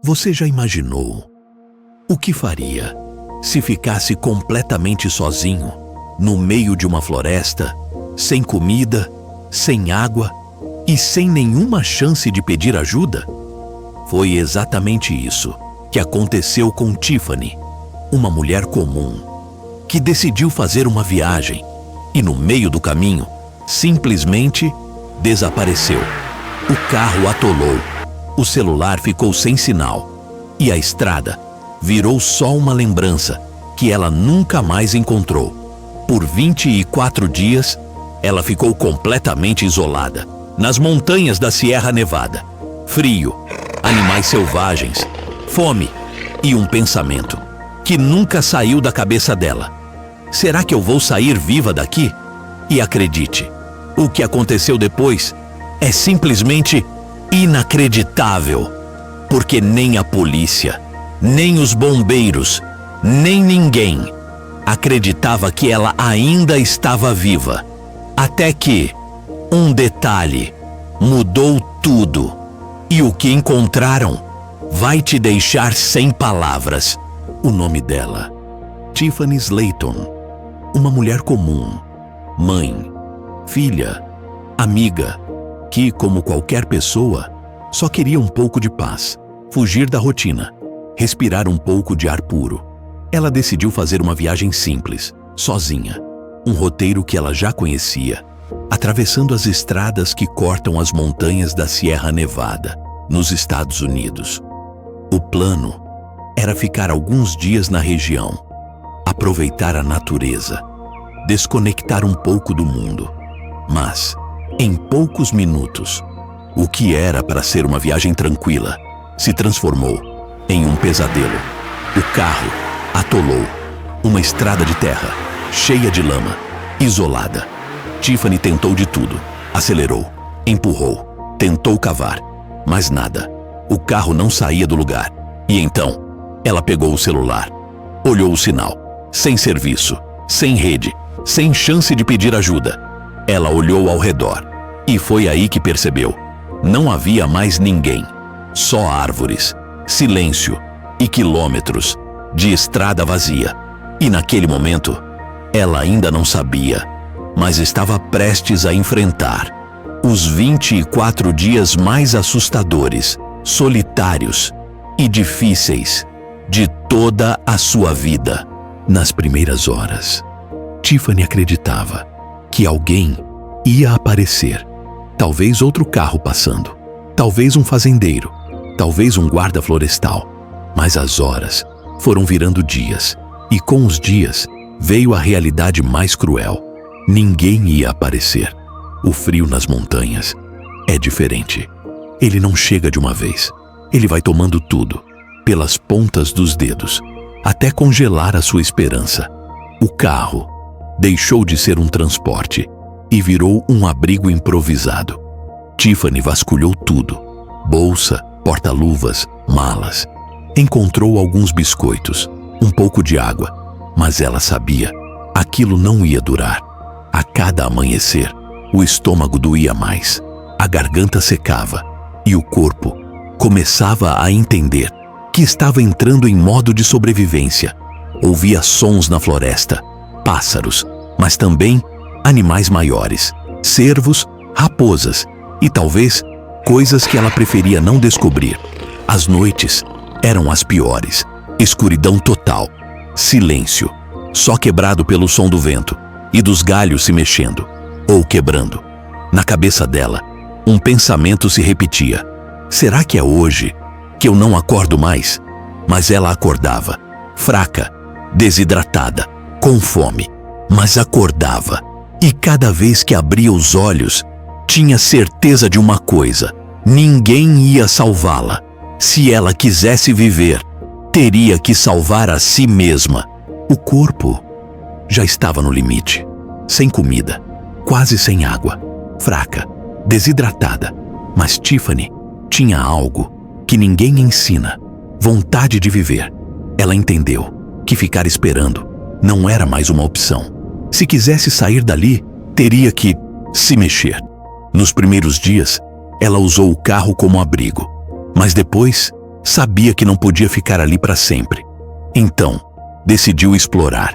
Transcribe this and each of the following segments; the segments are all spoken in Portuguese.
Você já imaginou o que faria se ficasse completamente sozinho, no meio de uma floresta, sem comida, sem água e sem nenhuma chance de pedir ajuda? Foi exatamente isso que aconteceu com Tiffany, uma mulher comum, que decidiu fazer uma viagem e no meio do caminho, simplesmente desapareceu. O carro atolou, o celular ficou sem sinal e a estrada virou só uma lembrança que ela nunca mais encontrou. Por 24 dias, ela ficou completamente isolada, nas montanhas da Sierra Nevada. Frio, animais selvagens, fome e um pensamento que nunca saiu da cabeça dela. Será que eu vou sair viva daqui? E acredite, o que aconteceu depois é simplesmente inacreditável, porque nem a polícia, nem os bombeiros, nem ninguém acreditava que ela ainda estava viva. Até que um detalhe mudou tudo. E o que encontraram vai te deixar sem palavras. O nome dela, Tiffany Slayton, uma mulher comum, mãe, filha, amiga, que, como qualquer pessoa, só queria um pouco de paz, fugir da rotina, respirar um pouco de ar puro. Ela decidiu fazer uma viagem simples, sozinha, um roteiro que ela já conhecia, atravessando as estradas que cortam as montanhas da Sierra Nevada, nos Estados Unidos. O plano era ficar alguns dias na região, aproveitar a natureza, desconectar um pouco do mundo. Mas, em poucos minutos, o que era para ser uma viagem tranquila se transformou em um pesadelo. O carro atolou, uma estrada de terra, cheia de lama, isolada. Tiffany tentou de tudo, acelerou, empurrou, tentou cavar, mas nada. O carro não saía do lugar. E então, ela pegou o celular, olhou o sinal, sem serviço, sem rede, sem chance de pedir ajuda. Ela olhou ao redor e foi aí que percebeu. Não havia mais ninguém, só árvores, silêncio e quilômetros de estrada vazia. E naquele momento, ela ainda não sabia, mas estava prestes a enfrentar os 24 dias mais assustadores, solitários e difíceis de toda a sua vida. Nas primeiras horas, Tiffany acreditava que alguém ia aparecer. Talvez outro carro passando, talvez um fazendeiro, talvez um guarda florestal. Mas as horas foram virando dias, e com os dias veio a realidade mais cruel. Ninguém ia aparecer. O frio nas montanhas é diferente. Ele não chega de uma vez. Ele vai tomando tudo, pelas pontas dos dedos, até congelar a sua esperança. O carro deixou de ser um transporte e virou um abrigo improvisado. Tiffany vasculhou tudo: bolsa, porta-luvas, malas. Encontrou alguns biscoitos, um pouco de água, mas ela sabia, aquilo não ia durar. A cada amanhecer, o estômago doía mais, a garganta secava e o corpo começava a entender que estava entrando em modo de sobrevivência. Ouvia sons na floresta, pássaros, mas também animais maiores, cervos, raposas e talvez coisas que ela preferia não descobrir. As noites eram as piores, escuridão total, silêncio, só quebrado pelo som do vento e dos galhos se mexendo ou quebrando. Na cabeça dela, um pensamento se repetia: será que é hoje que eu não acordo mais? Mas ela acordava, fraca, desidratada, com fome, mas acordava. E cada vez que abria os olhos, tinha certeza de uma coisa: ninguém ia salvá-la. Se ela quisesse viver, teria que salvar a si mesma. O corpo já estava no limite, sem comida, quase sem água, fraca, desidratada. Mas Tiffany tinha algo que ninguém ensina: vontade de viver. Ela entendeu que ficar esperando não era mais uma opção. Se quisesse sair dali, teria que se mexer. Nos primeiros dias, ela usou o carro como abrigo, mas depois Sabia que não podia ficar ali para sempre. Então, decidiu explorar.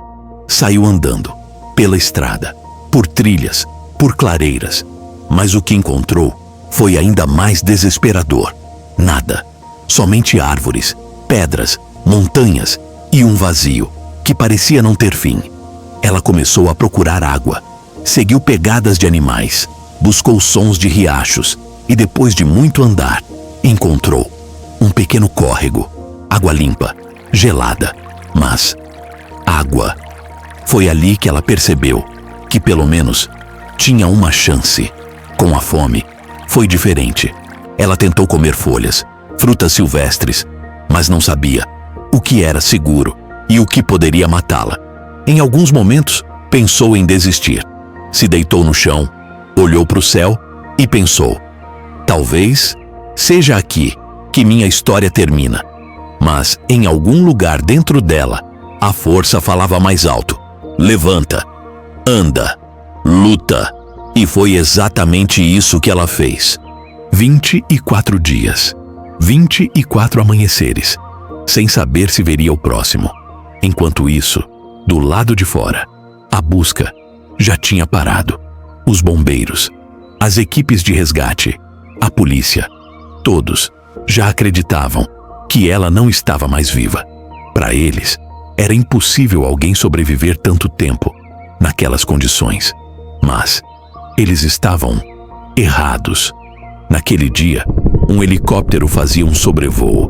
Saiu andando, pela estrada, por trilhas, por clareiras. Mas o que encontrou foi ainda mais desesperador. Nada. Somente árvores, pedras, montanhas e um vazio que parecia não ter fim. Ela começou a procurar água. Seguiu pegadas de animais. Buscou sons de riachos e, depois de muito andar, encontrou um pequeno córrego. Água limpa, gelada, mas água. Foi ali que ela percebeu que, pelo menos, tinha uma chance. Com a fome, foi diferente. Ela tentou comer folhas, frutas silvestres, mas não sabia o que era seguro e o que poderia matá-la. Em alguns momentos, pensou em desistir. Se deitou no chão, olhou para o céu e pensou: talvez seja aqui que minha história termina. Mas, em algum lugar dentro dela, a força falava mais alto: levanta, anda, luta. E foi exatamente isso que ela fez. 24 dias, 24 amanheceres, sem saber se veria o próximo. Enquanto isso, do lado de fora, a busca já tinha parado. Os bombeiros, as equipes de resgate, a polícia, todos já acreditavam que ela não estava mais viva. Para eles, era impossível alguém sobreviver tanto tempo naquelas condições. Mas eles estavam errados. Naquele dia, um helicóptero fazia um sobrevoo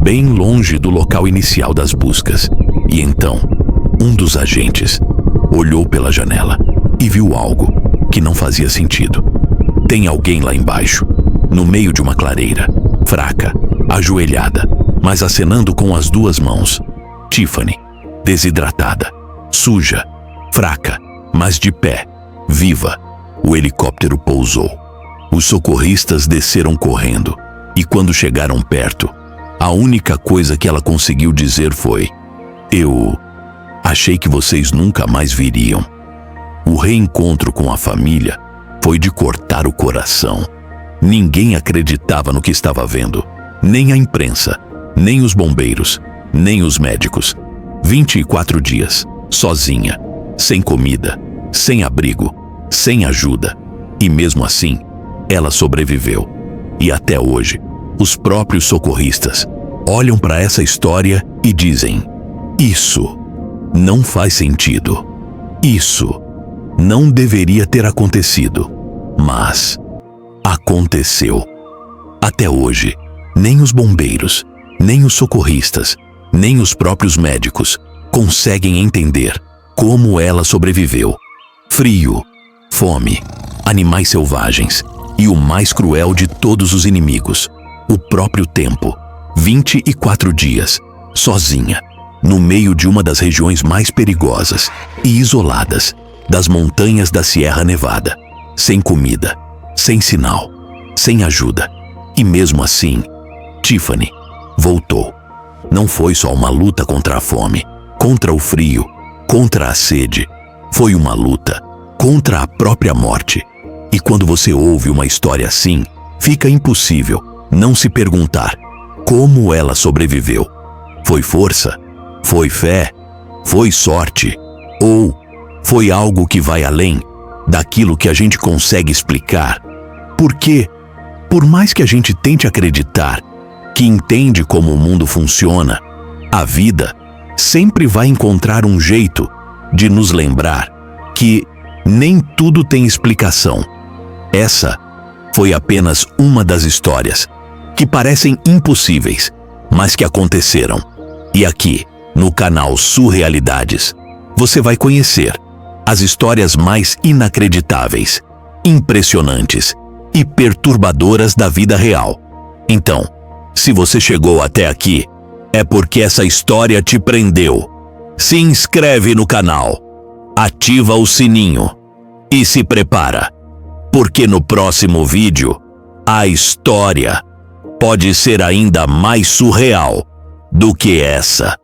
bem longe do local inicial das buscas. E então, um dos agentes olhou pela janela e viu algo que não fazia sentido. Tem alguém lá embaixo, no meio de uma clareira, fraca, ajoelhada, mas acenando com as duas mãos. Tiffany, desidratada, suja, fraca, mas de pé, viva. O helicóptero pousou. Os socorristas desceram correndo e, quando chegaram perto, a única coisa que ela conseguiu dizer foi: eu achei que vocês nunca mais viriam. O reencontro com a família foi de cortar o coração. Ninguém acreditava no que estava vendo. Nem a imprensa, nem os bombeiros, nem os médicos. 24 dias, sozinha, sem comida, sem abrigo, sem ajuda. E mesmo assim, ela sobreviveu. E até hoje, os próprios socorristas olham para essa história e dizem: isso não faz sentido. Isso não deveria ter acontecido. Mas aconteceu. Até hoje, nem os bombeiros, nem os socorristas, nem os próprios médicos conseguem entender como ela sobreviveu. Frio, fome, animais selvagens e o mais cruel de todos os inimigos, o próprio tempo. 24 dias, sozinha, no meio de uma das regiões mais perigosas e isoladas das montanhas da Sierra Nevada, sem comida, sem sinal, sem ajuda. E mesmo assim, Tiffany voltou. Não foi só uma luta contra a fome, contra o frio, contra a sede. Foi uma luta contra a própria morte. E quando você ouve uma história assim, fica impossível não se perguntar como ela sobreviveu. Foi força? Foi fé? Foi sorte? Ou foi algo que vai além daquilo que a gente consegue explicar? Porque, por mais que a gente tente acreditar que entende como o mundo funciona, a vida sempre vai encontrar um jeito de nos lembrar que nem tudo tem explicação. Essa foi apenas uma das histórias que parecem impossíveis, mas que aconteceram. E aqui, no canal Surrealidades, você vai conhecer as histórias mais inacreditáveis, impressionantes e perturbadoras da vida real. Então, se você chegou até aqui, é porque essa história te prendeu. Se inscreve no canal, ativa o sininho e se prepara, porque no próximo vídeo, a história pode ser ainda mais surreal do que essa.